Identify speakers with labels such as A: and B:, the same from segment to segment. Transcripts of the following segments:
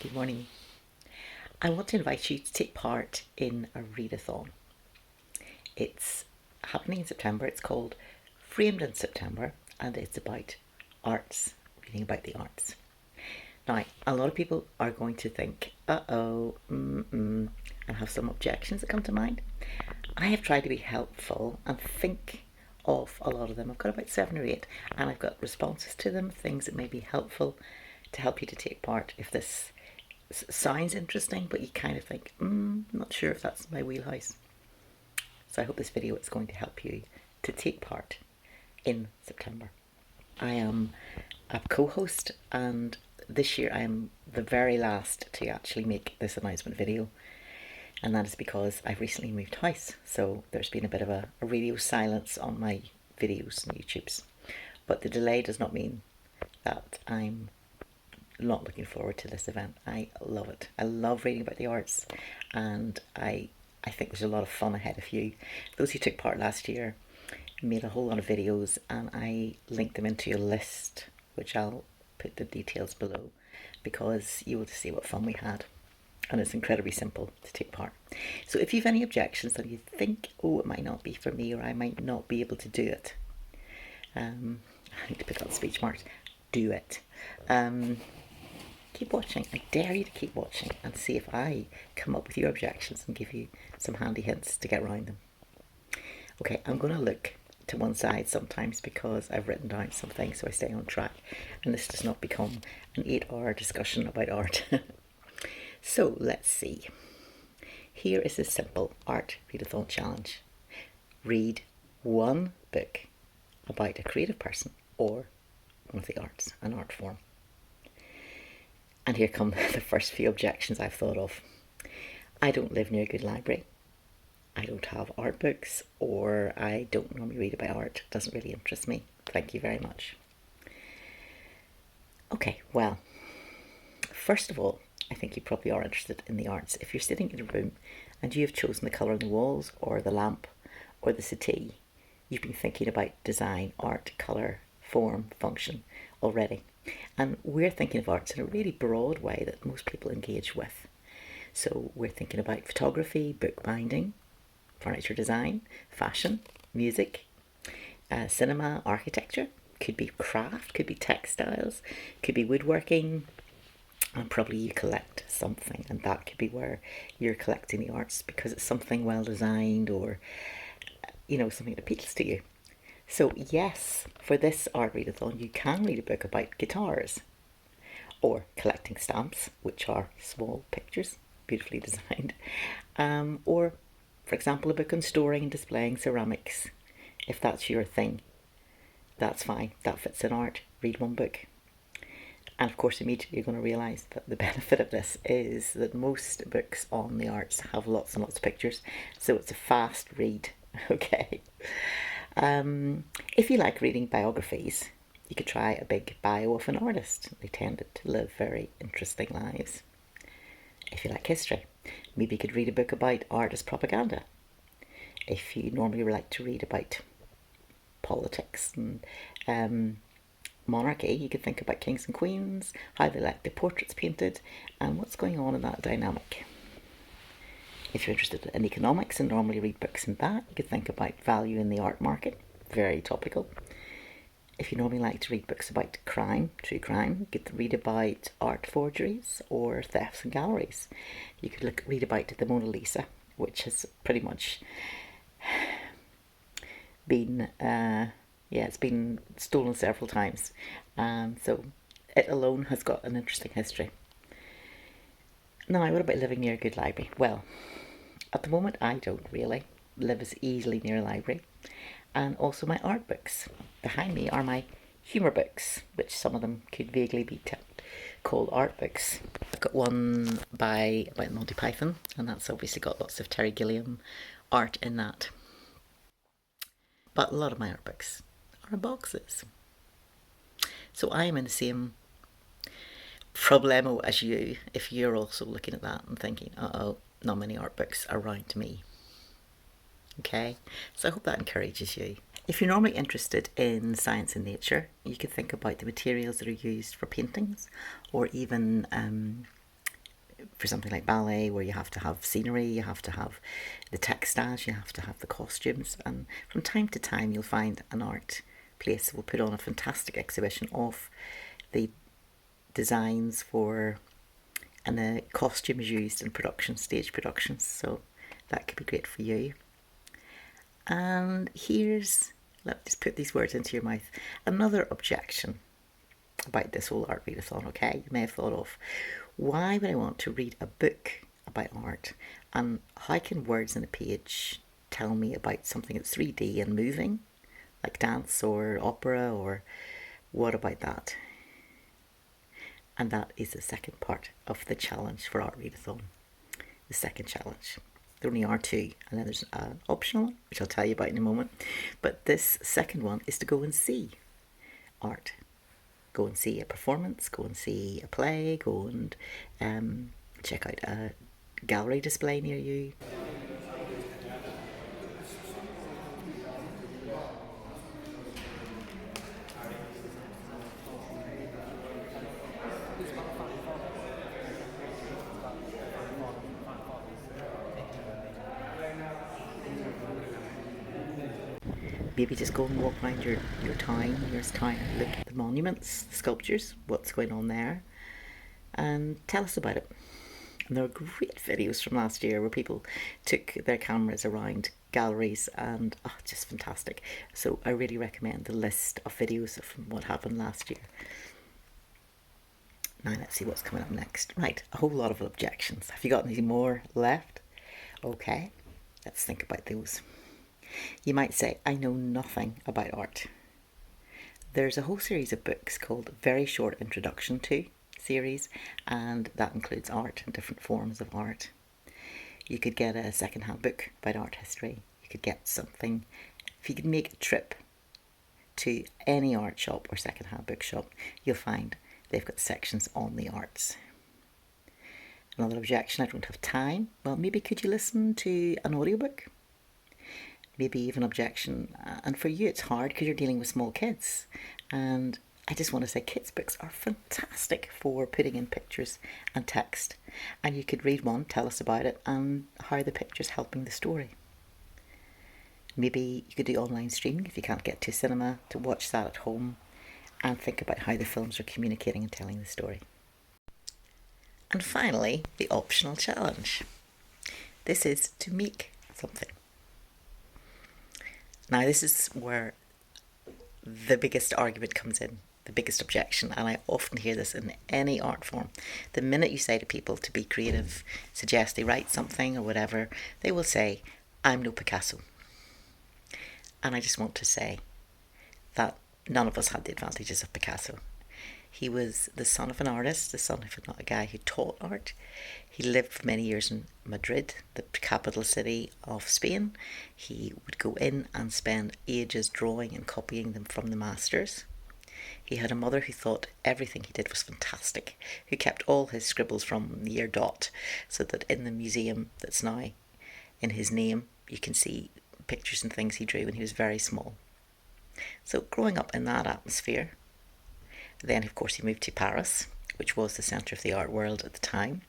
A: Good morning. I want to invite you to take part in a readathon. It's happening in September. It's called Framed in September, and it's about arts, reading about the arts. Now, a lot of people are going to think, and have some objections that come to mind. I have tried to be helpful and think of a lot of them. I've got about 7 or 8, and I've got responses to them, things that may be helpful to help you to take part if this sounds interesting, but you kind of think, not sure if that's my wheelhouse. So I hope this video is going to help you to take part in September. I am a co-host, and this year I am the very last to actually make this announcement video, and that is because I've recently moved house, so there's been a bit of a radio silence on my videos and YouTubes. But the delay does not mean that I'm not looking forward to this event. I love it. I love reading about the arts, and I think there's a lot of fun ahead of you. Those who took part last year made a whole lot of videos, and I linked them into a list, which I'll put the details below, because you will see what fun we had. And it's incredibly simple to take part. So if you've any objections that you think, it might not be for me, or I might not be able to do it, I need to put on speech marks, do it. Keep watching. I dare you to keep watching and see if I come up with your objections and give you some handy hints to get around them. Okay, I'm going to look to one side sometimes because I've written down some things so I stay on track and this does not become an 8-hour discussion about art. So let's see. Here is a simple art readathon challenge. Read one book about a creative person or one of the arts, an art form. And here come the first few objections I've thought of. I don't live near a good library. I don't have art books, or I don't normally read about art. It doesn't really interest me. Thank you very much. Okay, well, first of all, I think you probably are interested in the arts. If you're sitting in a room and you have chosen the colour on the walls or the lamp or the settee, you've been thinking about design, art, colour, form, function already. And we're thinking of arts in a really broad way that most people engage with. So we're thinking about photography, bookbinding, furniture design, fashion, music, cinema, architecture, could be craft, could be textiles, could be woodworking, and probably you collect something, and that could be where you're collecting the arts because it's something well designed or, something that appeals to you. So yes, for this art readathon, you can read a book about guitars or collecting stamps, which are small pictures, beautifully designed, or, for example, a book on storing and displaying ceramics. If that's your thing, that's fine. That fits in art. Read one book. And of course, immediately you're going to realise that the benefit of this is that most books on the arts have lots and lots of pictures, so it's a fast read, okay? If you like reading biographies, you could try a big bio of an artist. They tended to live very interesting lives. If you like history, maybe you could read a book about art as propaganda. If you normally like to read about politics and monarchy, you could think about kings and queens, how they like their portraits painted, and what's going on in that dynamic. If you're interested in economics and normally read books in that, you could think about value in the art market, very topical. If you normally like to read books about crime, true crime, you could read about art forgeries or thefts in galleries. You could read about the Mona Lisa, which has pretty much been, it's been stolen several times. So it alone has got an interesting history. Now, what about living near a good library? Well, at the moment I don't really live as easily near a library. And also my art books. Behind me are my humour books, which some of them could vaguely be called art books. I've got one about Monty Python, and that's obviously got lots of Terry Gilliam art in that. But a lot of my art books are in boxes. So I am in the same problemo as you if you're also looking at that and thinking, not many art books around me. Okay, so I hope that encourages you. If you're normally interested in science and nature, you could think about the materials that are used for paintings, or even for something like ballet, where you have to have scenery, you have to have the textiles, you have to have the costumes, and from time to time you'll find an art place will put on a fantastic exhibition of the designs for and the costumes used in production, stage productions, so that could be great for you. And here's, let me just put these words into your mouth, another objection about this whole art readathon, okay? You may have thought of, why would I want to read a book about art, and how can words on a page tell me about something that's 3D and moving, like dance or opera, or what about that? And that is the second part of the challenge for Art Readathon. The second challenge. There only are two, and then there's an optional one, which I'll tell you about in a moment. But this second one is to go and see art. Go and see a performance, go and see a play, go and check out a gallery display near you. Maybe just go and walk around your town, nearest town, and look at the monuments, the sculptures, what's going on there, and tell us about it. And there are great videos from last year where people took their cameras around galleries, and just fantastic. So I really recommend the list of videos from what happened last year. Now let's see what's coming up next. Right, a whole lot of objections. Have you got any more left? Okay, let's think about those. You might say, I know nothing about art. There's a whole series of books called Very Short Introduction to series, and that includes art and different forms of art. You could get a second-hand book about art history. You could get something, if you could make a trip to any art shop or second-hand bookshop, you'll find they've got sections on the arts. Another objection, I don't have time. Well, maybe could you listen to an audiobook? Maybe even objection, and for you it's hard because you're dealing with small kids, and I just want to say kids' books are fantastic for putting in pictures and text, and you could read one, tell us about it and how the picture's helping the story. Maybe you could do online streaming if you can't get to cinema, to watch that at home and think about how the films are communicating and telling the story. And finally, the optional challenge. This is to make something. Now this is where the biggest argument comes in, the biggest objection, and I often hear this in any art form. The minute you say to people to be creative, suggest they write something or whatever, they will say, I'm no Picasso. And I just want to say that none of us had the advantages of Picasso. He was the son of an artist, the son of not a guy who taught art. He lived for many years in Madrid, the capital city of Spain. He would go in and spend ages drawing and copying them from the masters. He had a mother who thought everything he did was fantastic, who kept all his scribbles from the year dot, so that in the museum that's now in his name, you can see pictures and things he drew when he was very small. So growing up in that atmosphere, then of course he moved to Paris, which was the centre of the art world at the time.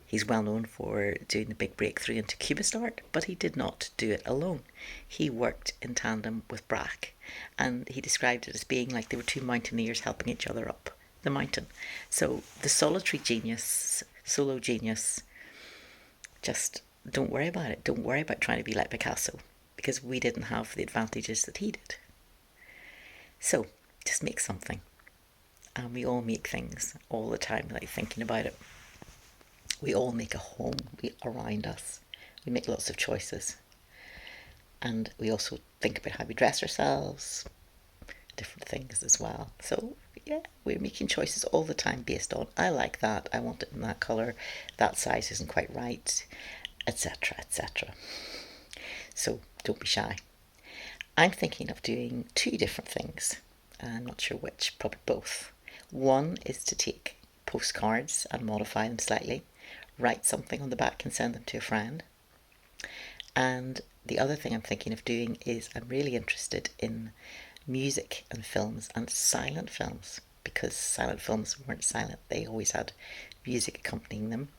A: He's well known for doing the big breakthrough into Cubist art, but he did not do it alone. He worked in tandem with Braque, and he described it as being like they were two mountaineers helping each other up the mountain. So the solitary genius, solo genius, just don't worry about it. Don't worry about trying to be like Picasso, because we didn't have the advantages that he did. So just make something. And we all make things all the time without thinking about it. We all make a home around us. We make lots of choices. And we also think about how we dress ourselves, different things as well. So yeah, we're making choices all the time based on, I like that, I want it in that colour, that size isn't quite right, etc., etc. So don't be shy. I'm thinking of doing two different things. I'm not sure which, probably both. One is to take postcards and modify them slightly, write something on the back and send them to a friend. And the other thing I'm thinking of doing is I'm really interested in music and films and silent films, because silent films weren't silent, they always had music accompanying them.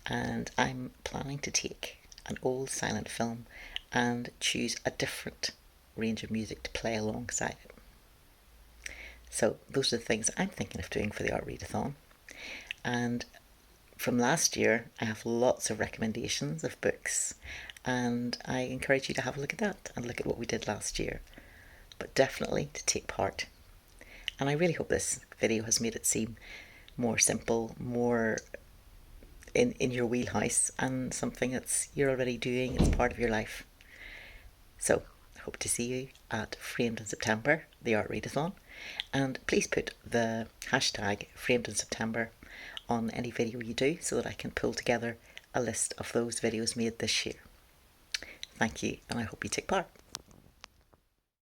A: and I'm planning to take an old silent film and choose a different range of music to play alongside it. So those are the things I'm thinking of doing for the Art Readathon. And from last year, I have lots of recommendations of books, and I encourage you to have a look at that and look at what we did last year, but definitely to take part. And I really hope this video has made it seem more simple, more in your wheelhouse, and something that's you're already doing, it's part of your life. So I hope to see you at Framed in September, the Art Readathon, and please put the hashtag Framed in September on any video you do so that I can pull together a list of those videos made this year. Thank you, and I hope you take part.